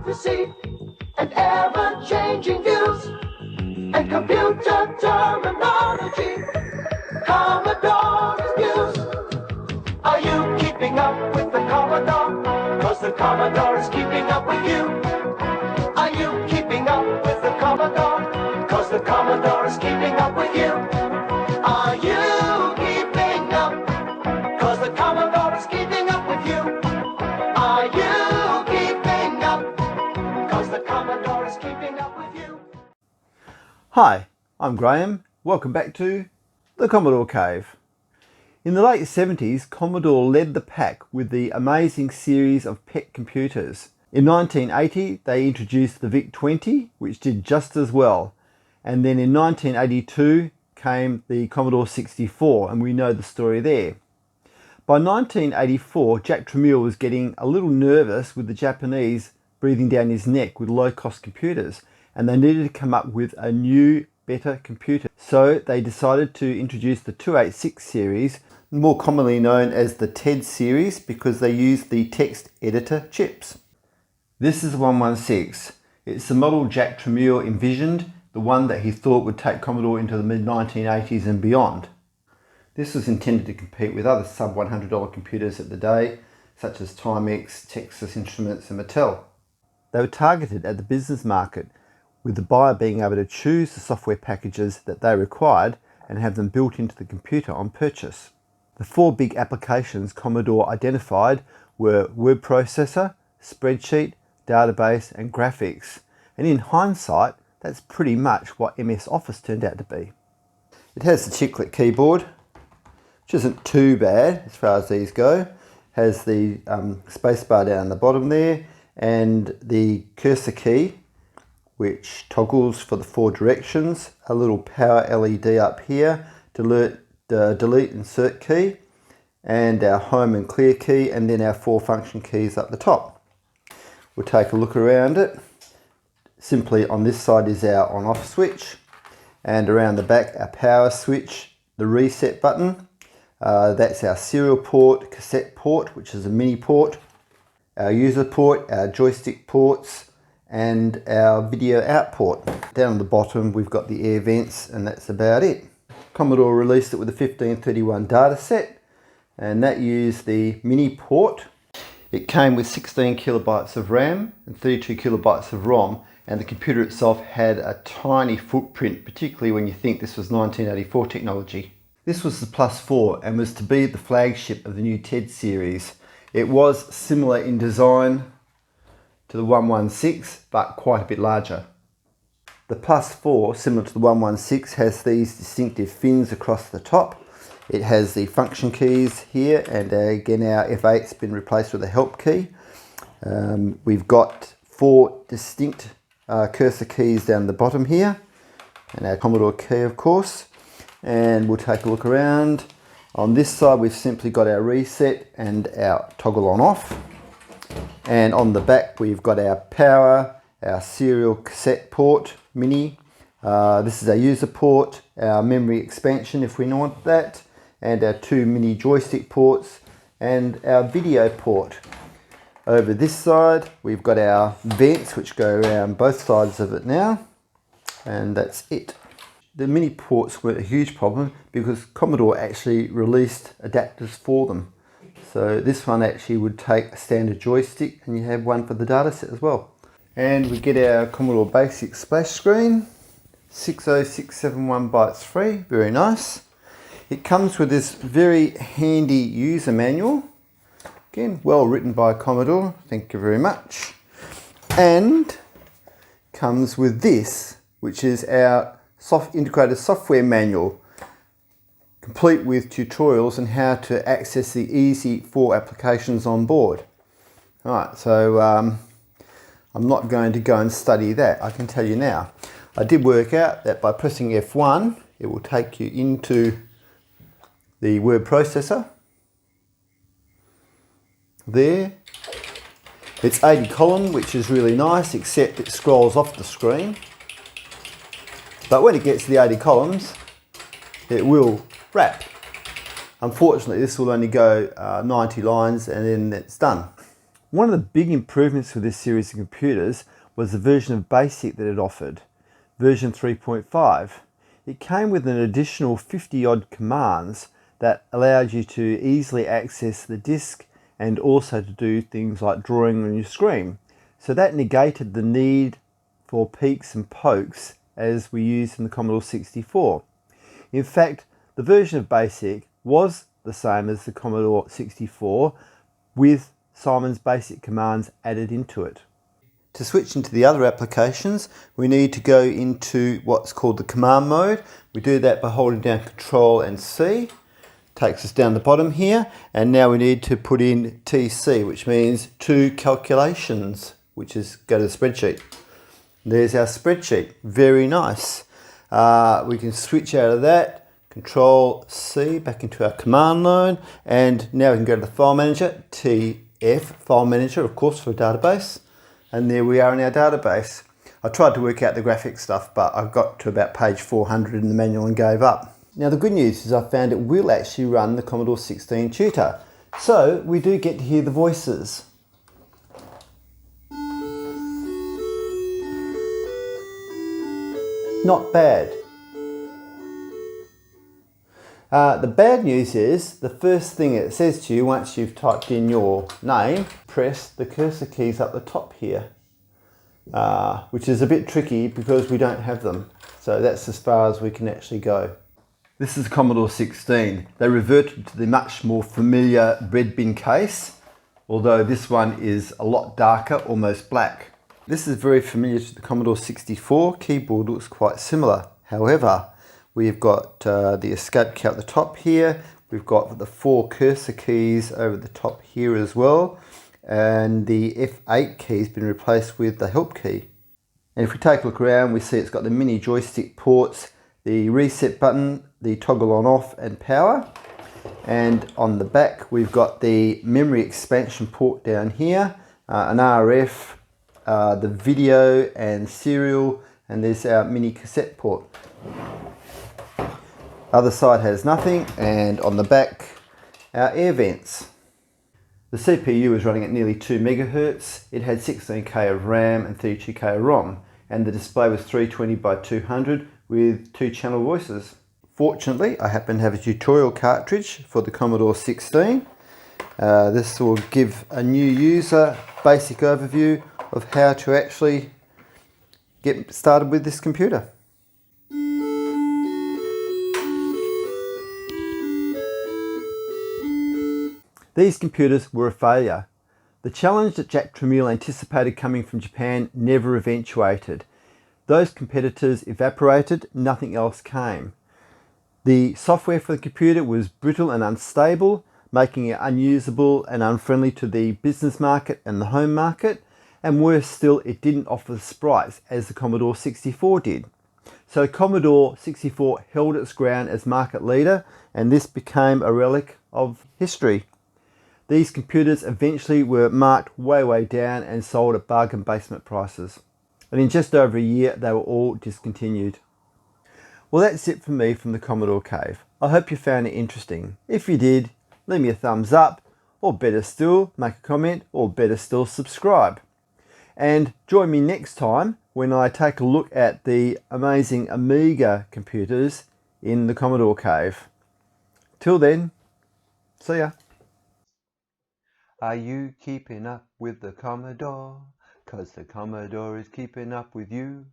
democracy and ever-changing views and computer terminology. Commodore's news. Are you keeping up with the Commodore? 'Cause the Commodore is keeping up with you. Are you keeping up with the Commodore? 'Cause the Commodore is keeping up with you. Are you keeping up? 'Cause the Commodore is keeping up with you. Are you keeping up? 'Cause the Commodore is keeping up with you. Hi, I'm Graham. Welcome back to the Commodore Cave. In the late 70s, Commodore led the pack with the amazing series of PET computers. In 1980, they introduced the VIC-20, which did just as well. And then in 1982 came the Commodore 64, and we know the story there. By 1984, Jack Tramiel was getting a little nervous with the Japanese breathing down his neck with low-cost computers, and they needed to come up with a new, better computer. So they decided to introduce the 286 series, more commonly known as the TED series, because they used the text editor chips. This is the 116. It's the model Jack Tramiel envisioned, the one that he thought would take Commodore into the mid-1980s and beyond. This was intended to compete with other sub-$100 computers at the day, such as Timex, Texas Instruments and Mattel. They were targeted at the business market, with the buyer being able to choose the software packages that they required and have them built into the computer on purchase. The four big applications Commodore identified were word processor, spreadsheet, database and graphics. And in hindsight, that's pretty much what MS Office turned out to be. It has the chiclet keyboard, which isn't too bad as far as these go. Has the spacebar down the bottom there and the cursor key, which toggles for the four directions, a little power LED up here, delete insert key, and our home and clear key, and then our four function keys up the top. We'll take a look around it. Simply on this side is our on off switch, and around the back our power switch, the reset button, that's our serial port, cassette port, which is a mini port, our user port, our joystick ports, and our video out port. Down on the bottom we've got the air vents, and that's about it. Commodore released it with a 1531 data set, and that used the mini port. It came with 16 kilobytes of RAM and 32 kilobytes of ROM, and the computer itself had a tiny footprint, particularly when you think this was 1984 technology. This was the Plus 4 and was to be the flagship of the new TED series. It was similar in design to the 116, but quite a bit larger. The Plus 4, similar to the 116, has these distinctive fins across the top. It has the function keys here, and again our F8's been replaced with a help key. We've got four distinct cursor keys down the bottom here, and our Commodore key of course. And we'll take a look around. On this side we've simply got our reset and our toggle on off. And on the back we've got our power, our serial cassette port, mini. This is our user port, our memory expansion if we want that, and our two mini joystick ports, and our video port. Over this side we've got our vents which go around both sides of it now, and that's it. The mini ports were a huge problem because Commodore actually released adapters for them. So this one actually would take a standard joystick, and you have one for the dataset as well. And we get our Commodore Basic splash screen, 60671 bytes free, very nice. It comes with this very handy user manual, again well written by Commodore, thank you very much. And comes with this, which is our integrated software manual, complete with tutorials on how to access the easy 4 applications on board. Alright, so I'm not going to go and study that, I can tell you now. I did work out that by pressing F1 it will take you into the word processor. There. It's 80 column, which is really nice, except it scrolls off the screen. But when it gets to the 80 columns, it will wrap. Unfortunately, this will only go 90 lines and then it's done. One of the big improvements with this series of computers was the version of BASIC that it offered, version 3.5. It came with an additional 50-odd commands that allowed you to easily access the disk and also to do things like drawing on your screen. So that negated the need for peeks and pokes as we used in the Commodore 64. In fact, the version of BASIC was the same as the Commodore 64 with Simon's basic commands added into it. To switch into the other applications, we need to go into what's called the command mode. We do that by holding down Control and C. Takes us down the bottom here, and now we need to put in TC, which means to calculations, which is go to the spreadsheet. There's our spreadsheet, very nice. We can switch out of that, Control C, back into our command line, and now we can go to the file manager, TF, file manager, of course, for a database. And there we are in our database. I tried to work out the graphic stuff, but I got to about page 400 in the manual and gave up. Now the good news is I found it will actually run the Commodore 16 tutor. So we do get to hear the voices. Not bad. The bad news is the first thing it says to you once you've typed in your name, press the cursor keys up the top here, which is a bit tricky because we don't have them. So that's as far as we can actually go. This is Commodore 16. They reverted to the much more familiar bread bin case, although this one is a lot darker, almost black. This is very familiar to the Commodore 64. Keyboard looks quite similar. However, we've got the escape key at the top here. We've got the 4 cursor keys over the top here as well. And the F8 key has been replaced with the help key. And if we take a look around, we see it's got the mini joystick ports, the reset button, the toggle on off and power. And on the back, we've got the memory expansion port down here, an RF, the video and serial, and there's our mini cassette port. Other side has nothing, and on the back, our air vents. The CPU is running at nearly 2 megahertz. It had 16K of RAM and 32K of ROM, and the display was 320 by 200 with 2 channel voices. Fortunately, I happen to have a tutorial cartridge for the Commodore 16. This will give a new user a basic overview of how to actually get started with this computer. These computers were a failure. The challenge that Jack Tramiel anticipated coming from Japan never eventuated. Those competitors evaporated, nothing else came. The software for the computer was brittle and unstable, making it unusable and unfriendly to the business market and the home market, and worse still, it didn't offer the sprites as the Commodore 64 did. So Commodore 64 held its ground as market leader, and this became a relic of history. These computers eventually were marked way down and sold at bargain basement prices. And in just over a year, they were all discontinued. Well, that's it from me from the Commodore Cave. I hope you found it interesting. If you did, leave me a thumbs up, or better still, make a comment, or better still, subscribe. And join me next time when I take a look at the amazing Amiga computers in the Commodore Cave. Till then, see ya. Are you keeping up with the Commodore? 'Cause the Commodore is keeping up with you.